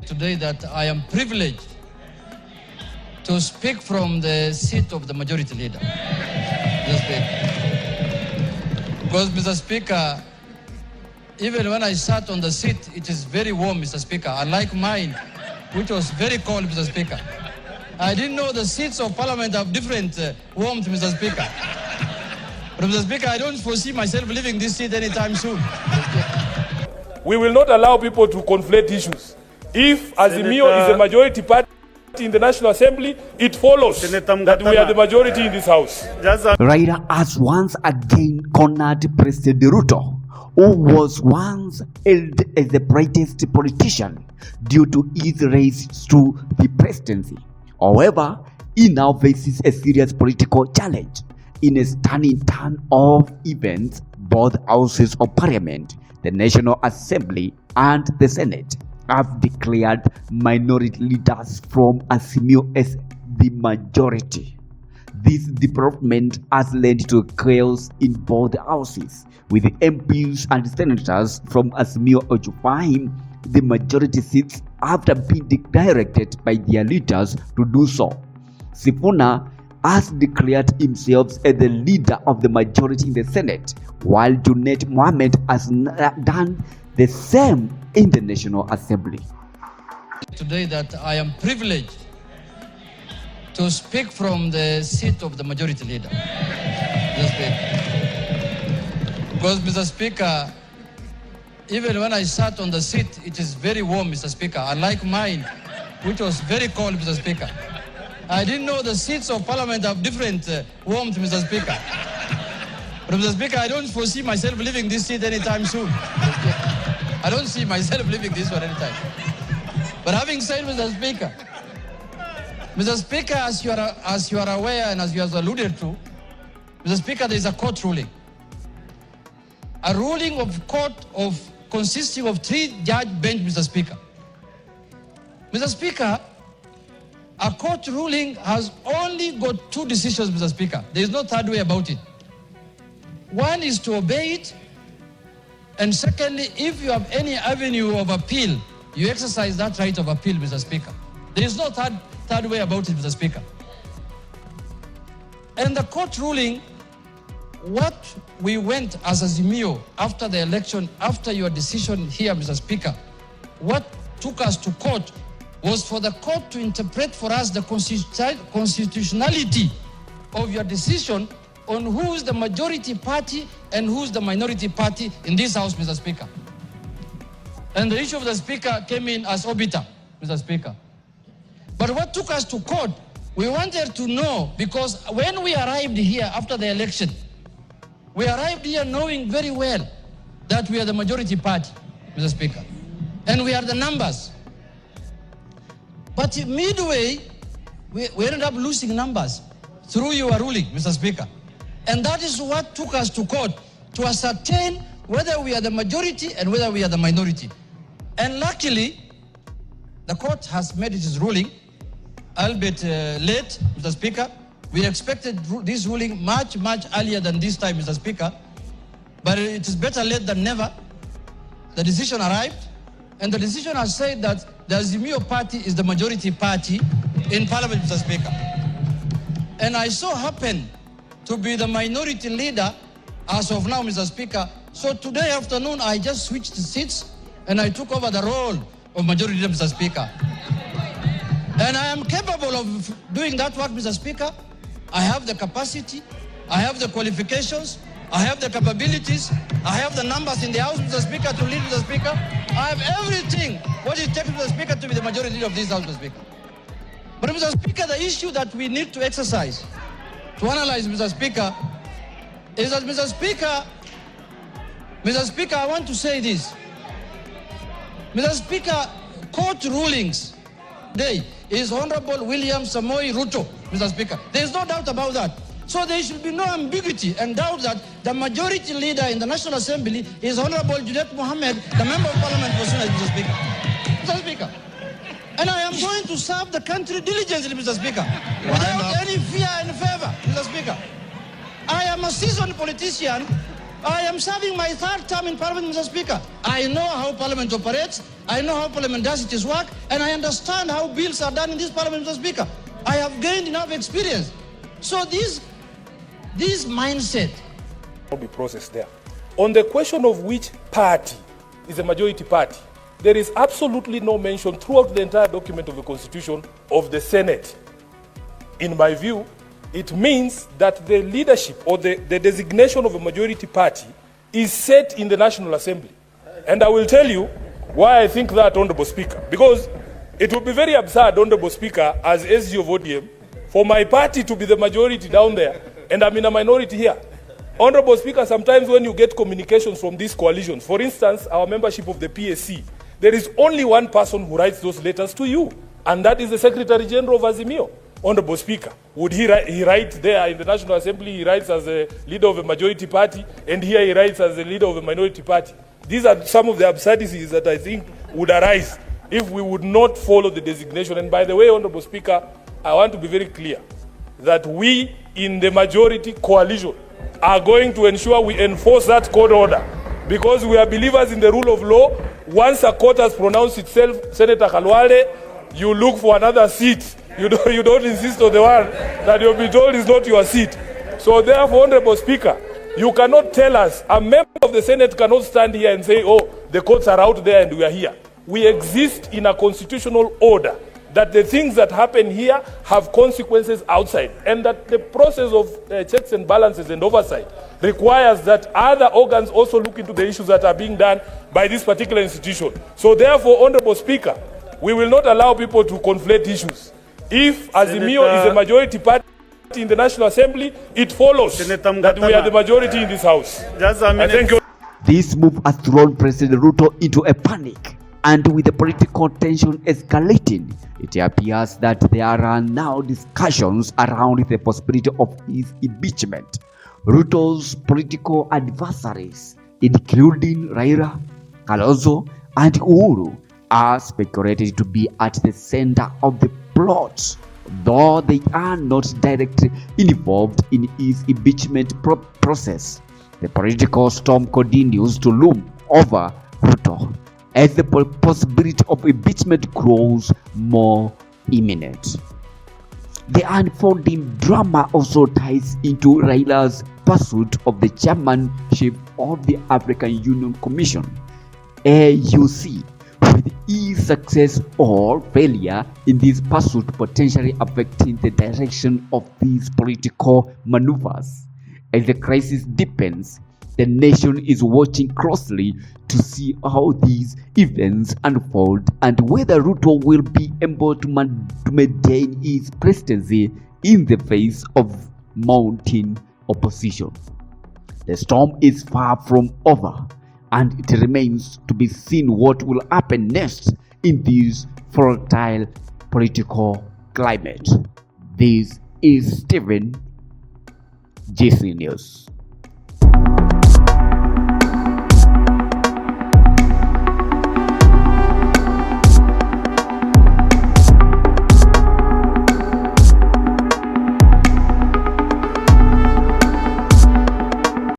Today that I am privileged to speak from the seat of the majority leader. Because, Mr. Speaker, even when I sat on the seat, it is very warm, Mr. Speaker, unlike mine, which was very cold, Mr. Speaker. I didn't know the seats of Parliament have different warmth, Mr. Speaker. But, Mr. Speaker, I don't foresee myself leaving this seat anytime soon. We will not allow people to conflate issues. If AZIMIO is a majority party in the National Assembly, it follows that we are the majority in this house. Raila has once again cornered President RUTO, who was once hailed as the brightest politician due to his race to the presidency. However, he now faces a serious political challenge. In a stunning turn of events, both houses of parliament, the National Assembly and the Senate, have declared minority leaders from AZIMIO as the majority. This development has led to chaos in both houses, with MPs and senators from AZIMIO occupying the majority seats after being directed by their leaders to do so. Sifuna has declared himself as the leader of the majority in the Senate, while Junet has done the same in the National Assembly. Today that I am privileged to speak from the seat of the majority leader. Because, Mr. Speaker, even when I sat on the seat, it is very warm, Mr. Speaker, unlike mine, which was very cold, Mr. Speaker. I didn't know the seats of Parliament have different warmth, Mr. Speaker. But, Mr. Speaker, I don't foresee myself leaving this seat anytime soon. I don't see myself leaving this one anytime. But having said, Mr. Speaker, as you are aware and as you have alluded to, Mr. Speaker, there is a court ruling. A ruling of court consisting of 3-judge bench, Mr. Speaker. Mr. Speaker, a court ruling has only got 2 decisions, Mr. Speaker. There is no third way about it. One is to obey it, and secondly, if you have any avenue of appeal, you exercise that right of appeal, Mr. Speaker. There is no third way about it, Mr. Speaker. And the court ruling, what we went as AZIMIO after the election, after your decision here, Mr. Speaker, what took us to court was for the court to interpret for us the constitutionality of your decision on who is the majority party and who is the minority party in this house, Mr. Speaker. And the issue of the Speaker came in as obiter, Mr. Speaker. But what took us to court, we wanted to know, because when we arrived here after the election, we arrived here knowing very well that we are the majority party, Mr. Speaker. And we are the numbers. But midway, we ended up losing numbers through your ruling, Mr. Speaker. And that is what took us to court, to ascertain whether we are the majority and whether we are the minority. And luckily, the court has made its ruling, albeit late, Mr. Speaker. We expected this ruling much earlier than this time, Mr. Speaker. But it is better late than never. The decision arrived, and the decision has said that the AZIMIO party is the majority party in Parliament, Mr. Speaker. And I so happen to be the minority leader as of now, Mr. Speaker. So today afternoon, I just switched seats and I took over the role of majority leader, Mr. Speaker. And I am capable of doing that work, Mr. Speaker. I have the capacity, I have the qualifications, I have the capabilities, I have the numbers in the House, Mr. Speaker, to lead, Mr. Speaker. I have everything what it takes, Mr. Speaker, to be the majority leader of this House, Mr. Speaker. But, Mr. Speaker, the issue that we need to exercise, to analyze, Mr. Speaker, is that, Mr. Speaker, I want to say this. Mr. Speaker, court rulings day is Honorable William Samoei Ruto, Mr. Speaker. There is no doubt about that. So there should be no ambiguity and doubt that the majority leader in the National Assembly is Honorable Junet, the Member of Parliament for Suna, Mr. Speaker. Mr. Speaker. And I am going to serve the country diligently, Mr. Speaker, without any fear and favor, Mr. Speaker. I am a seasoned politician I am serving my third term in Parliament, Mr. Speaker. I know how Parliament operates, I know how parliamentarians work, and I understand how bills are done in this Parliament, Mr. Speaker. I have gained enough experience. So this mindset will be processed there. On the question of which party is a majority party, there is absolutely no mention throughout the entire document of the Constitution of the Senate. In my view, it means that the leadership or the designation of a majority party is set in the National Assembly. And I will tell you why I think that, Honorable Speaker. Because it would be very absurd, Honorable Speaker, as SG of ODM, for my party to be the majority down there and I'm in a minority here. Honorable Speaker, sometimes when you get communications from these coalitions, for instance, our membership of the PSC, there is only one person who writes those letters to you, and that is the Secretary General of AZIMIO. Honorable Speaker, would he write there in the National Assembly, he writes as a leader of a majority party, and here he writes as a leader of a minority party? These are some of the absurdities that I think would arise if we would not follow the designation. And by the way, Honorable Speaker, I want to be very clear that we in the majority coalition are going to ensure we enforce that court order, because we are believers in the rule of law. Once a court has pronounced itself, Senator Khalwale, you look for another seat. You don't insist on the one that you'll be told is not your seat. So therefore, Honorable Speaker, you cannot tell us, a member of the Senate cannot stand here and say, oh, the courts are out there and we are here. We exist in a constitutional order that the things that happen here have consequences outside, and that the process of checks and balances and oversight requires that other organs also look into the issues that are being done by this particular institution. So therefore, Honorable Speaker, we will not allow people to conflate issues. If AZIMIO is a majority party in the National Assembly, it follows that we are the majority in this House. I thank you. This move has thrown President Ruto into a panic, and with the political tension escalating, it appears that there are now discussions around the possibility of his impeachment. Ruto's political adversaries, including Raila, Kalonzo, and Uhuru, are speculated to be at the center of the plot, though they are not directly involved in his impeachment process. The political storm continues to loom over Ruto as the possibility of impeachment grows more imminent. The unfolding drama also ties into Raila's pursuit of the chairmanship of the African Union Commission, AUC, with his success or failure in this pursuit potentially affecting the direction of these political maneuvers. As the crisis deepens, the nation is watching closely to see how these events unfold and whether Ruto will be able to maintain his presidency in the face of mounting opposition. The storm is far from over, and it remains to be seen what will happen next in this volatile political climate. This is Stephen, GCNews.